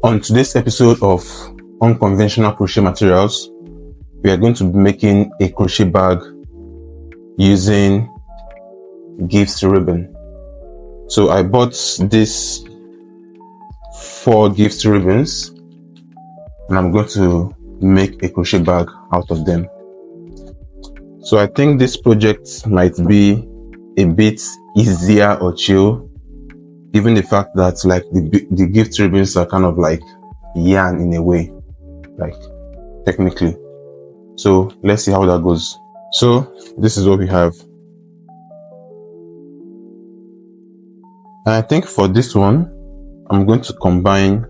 On today's episode of Unconventional Crochet Materials, we are going to be making a crochet bag using gift ribbon. So I bought these 4 gift ribbons and I'm going to make a crochet bag out of them. So I think this project might be a bit easier or chill, given the fact that like the gift ribbons are kind of like yarn in a way, like technically. So let's see how that goes. So this is what we have. And I think for this one, I'm going to combine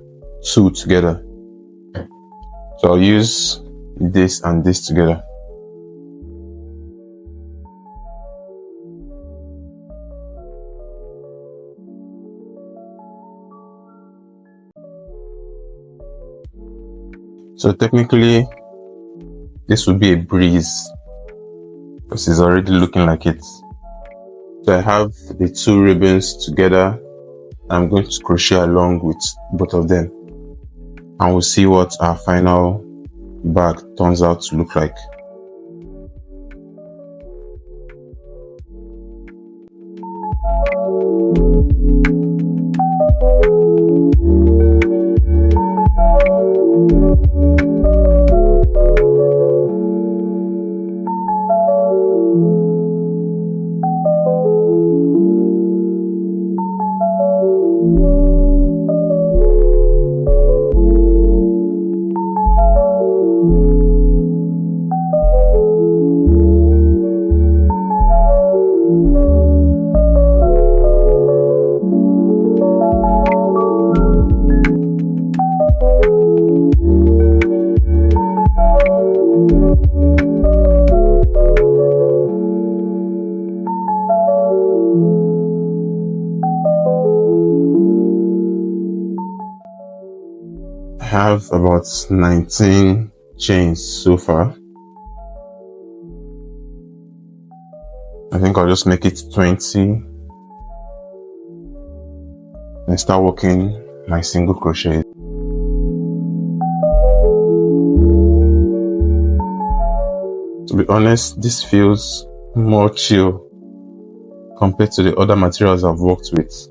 2 together. So I'll use this and this together. So technically, this would be a breeze because it's already looking like it. So I have the 2 ribbons together. I'm going to crochet along with both of them, and we'll see what our final bag turns out to look like. I have about 19 chains so far. I think I'll just make it 20 and start working my single crochet. To be honest, this feels more chill compared to the other materials I've worked with.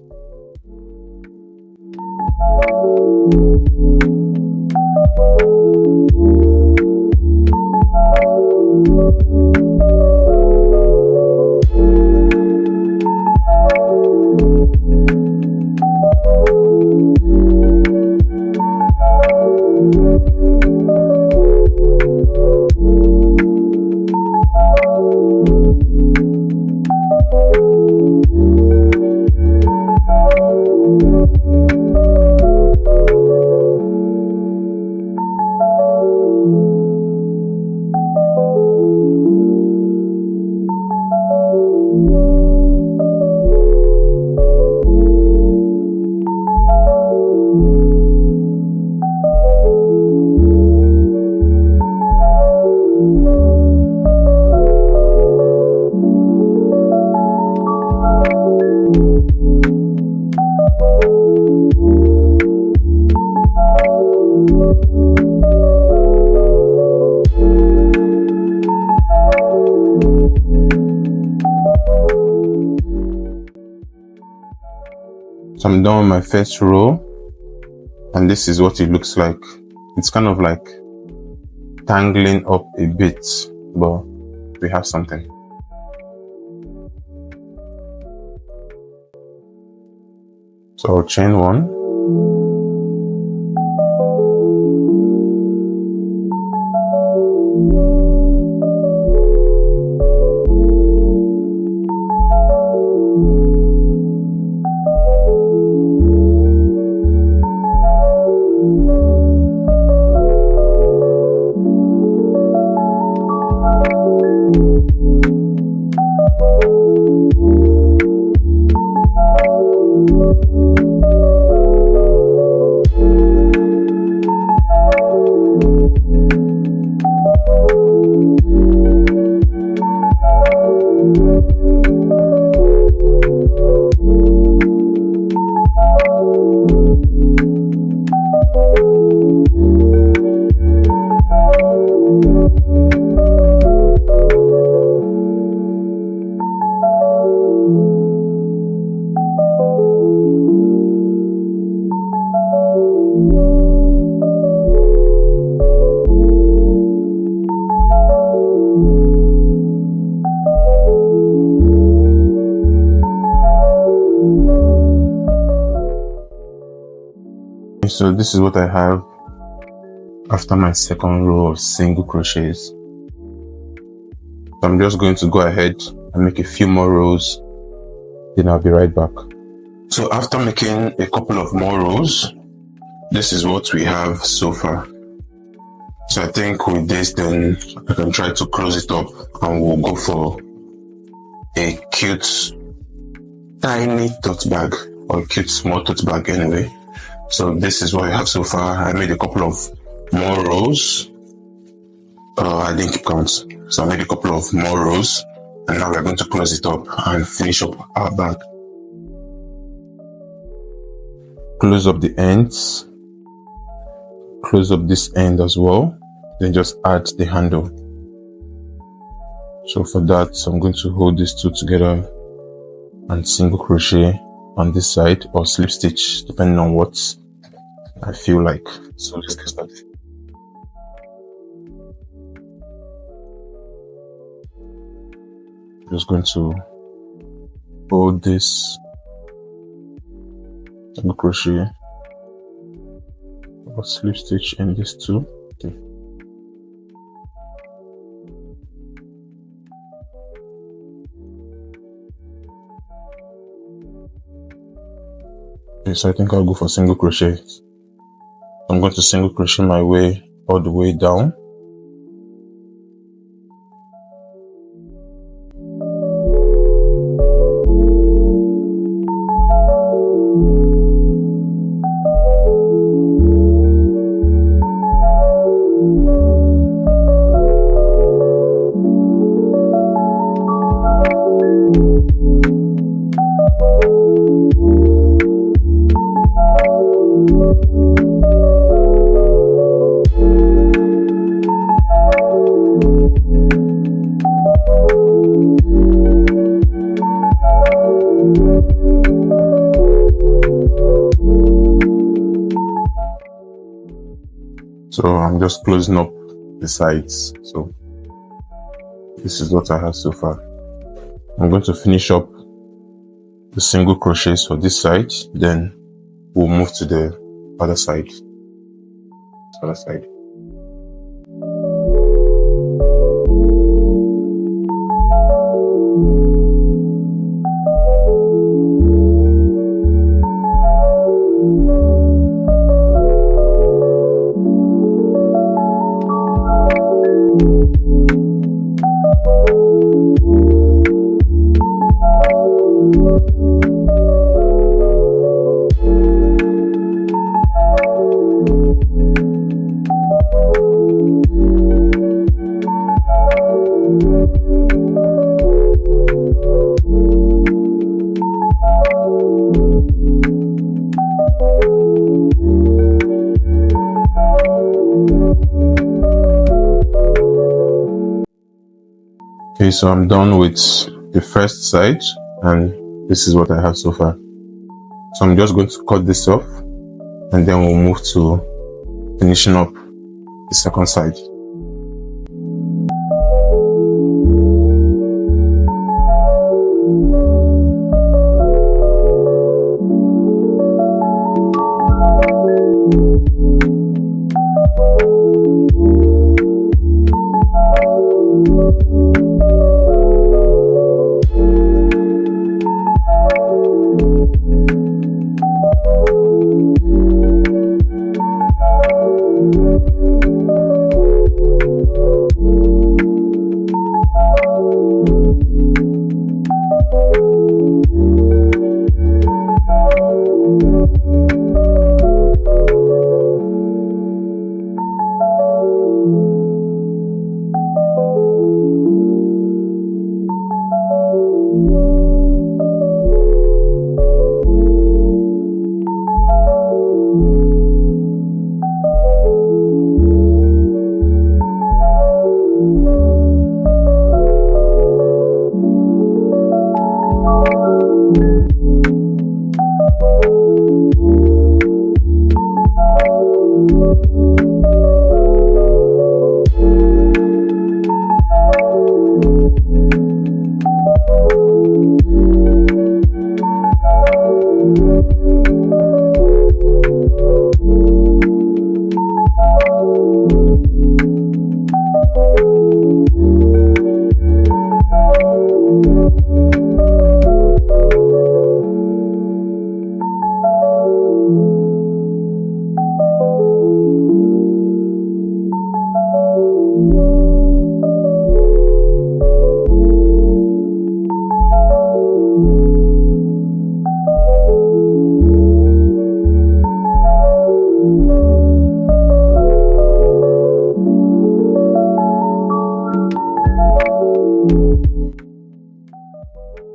So I'm done with my first row, and this is what it looks like. It's kind of like tangling up a bit, but we have something. So I'll chain 1. So this is what I have after my second row of single crochets. So I'm just going to go ahead and make a few more rows, then I'll be right back. So after making a couple of more rows, this is what we have so far. So I think with this, then I can try to close it up and we'll go for a cute tiny tote bag, or a cute small tote bag anyway. So this is what I have so far. I made a couple of more rows. I didn't keep count. So I made a couple of more rows, and now we're going to close it up and finish up our bag. Close up the ends. Close up this end as well. Then just add the handle. So for that, I'm going to hold these two together and single crochet on this side, or slip stitch, depending on what I feel like. So let's get started. Just going to hold this single crochet or slip stitch in these two. Okay. Okay, so I think I'll go for single crochet. I'm going to single crochet my way all the way down. So I'm just closing up the sides. So this is what I have so far. I'm going to finish up the single crochets for this side, then we'll move to the other side. Okay, so I'm done with the first side, and this is what I have so far. So I'm just going to cut this off, and then we'll move to finishing up the second side.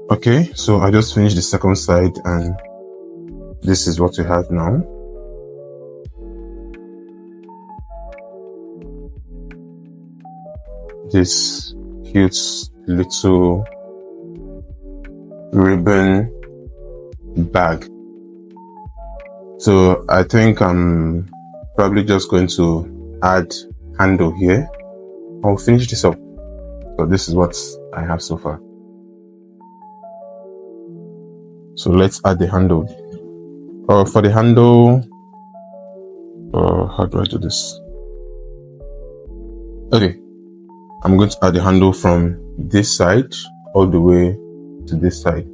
Okay, so I just finished the second side and this is what we have now. This cute little ribbon bag. So I think I'm probably just going to add handle here. I'll finish this up. So this is what I have so far. So let's add the handle. For the handle, how do I do this? Okay, I'm going to add the handle from this side all the way to this side.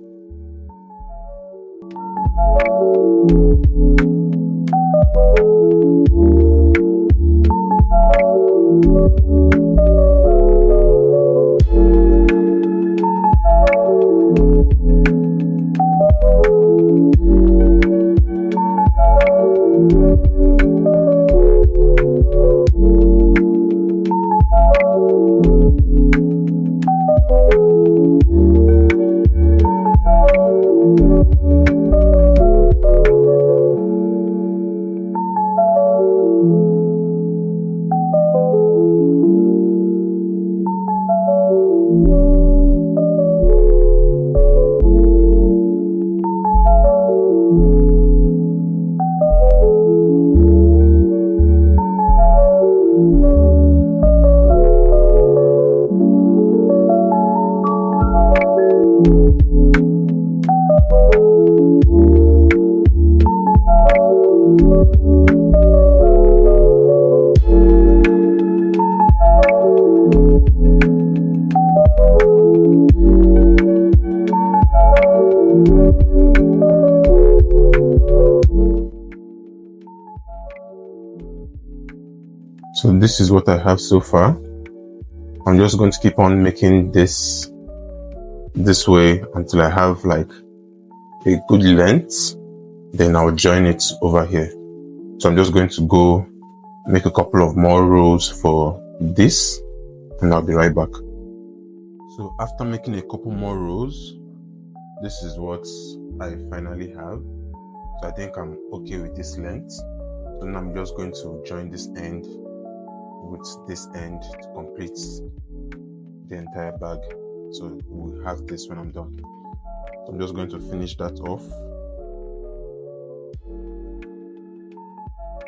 So this is what I have so far. I'm just going to keep on making this way until I have like a good length. Then I'll join it over here. So I'm just going to go make a couple of more rows for this and I'll be right back. So after making a couple more rows, this is what I finally have. So I think I'm okay with this length. So now I'm just going to join this end with this end to complete the entire bag. So we'll have this when I'm done. So I'm just going to finish that off.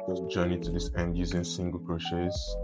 Just join it to this end using single crochets.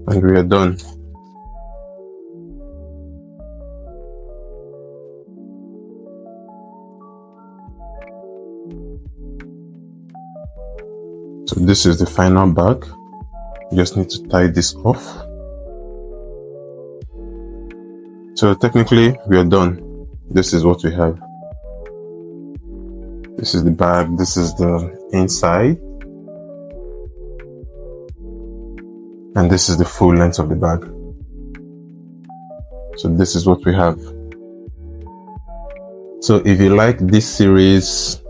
And we are done. So this is the final bag. You just need to tie this off. So technically we are done. This is what we have. This is the bag. This is the inside. And this is the full length of the bag. So this is what we have. So if you like this series,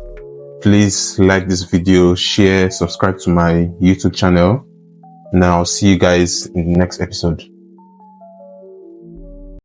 please like this video, share, subscribe to my YouTube channel, and I'll see you guys in the next episode.